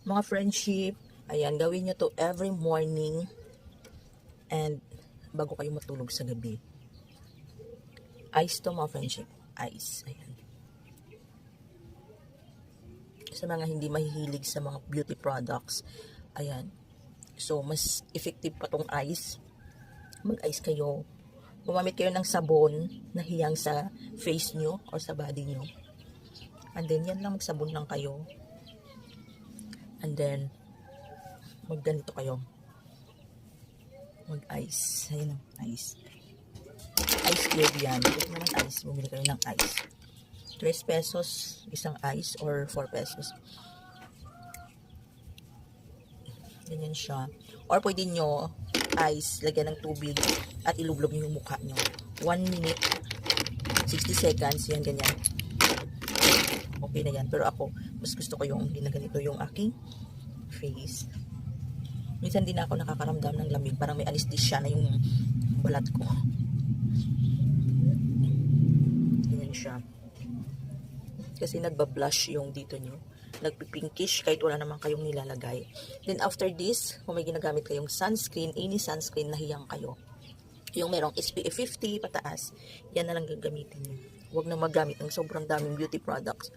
Mga friendship, ayan, gawin nyo to every morning and bago kayo matulog sa gabi. Ice to mga friendship. Ice. Ayan. Sa mga hindi mahihilig sa mga beauty products, ayan. So, mas effective pa tong ice. Mag-ice kayo. Gumamit kayo ng sabon na hiyang sa face nyo or sa body nyo. And then, yan lang, magsabon lang kayo. And then, magganito kayo. Mag-ice. Ayan o, ice. Ice cube yan. Ito naman ice. Bumili kayo ng ice. 3 pesos isang ice or 4 pesos. Ganyan siya. Or pwede nyo ice, lagyan ng tubig at ilublob nyo yung mukha nyo. 1 minute, 60 seconds, yan ganyan. Okay na yan. Pero ako, mas gusto ko yung ginaganito yung aking face. Minsan din ako nakakaramdam ng lamig. Parang may anesthesia na yung balat ko. Ganyan siya. Kasi nagbablush yung dito nyo. Nagpipinkish kahit wala naman kayong nilalagay. Then after this, kung may ginagamit kayong sunscreen, any sunscreen na hiyang kayo. Yung merong SPF 50 pataas, yan na lang gagamitin nyo. Huwag na magamit ng sobrang daming beauty products.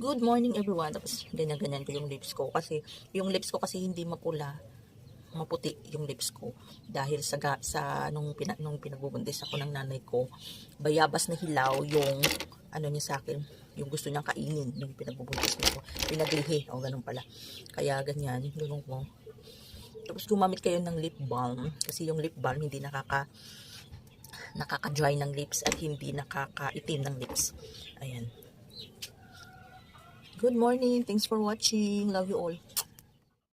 Good morning everyone. Tapos ganyan-ganyan ko yung lips ko. Kasi yung lips ko kasi hindi mapula. Maputi yung lips ko dahil sa nung pinagbubuntis ako ng nanay ko, bayabas na hilaw yung ano niya sa akin, yung gusto niyang kainin nung pinagbubuntis niya ko, pinaglihi o ganun pala, kaya ganyan ganun ko. Tapos gumamit kayo ng lip balm kasi yung lip balm hindi nakaka-dry ng lips at hindi nakakaitim ng lips. Ayan. Good morning, thanks for watching, love you all.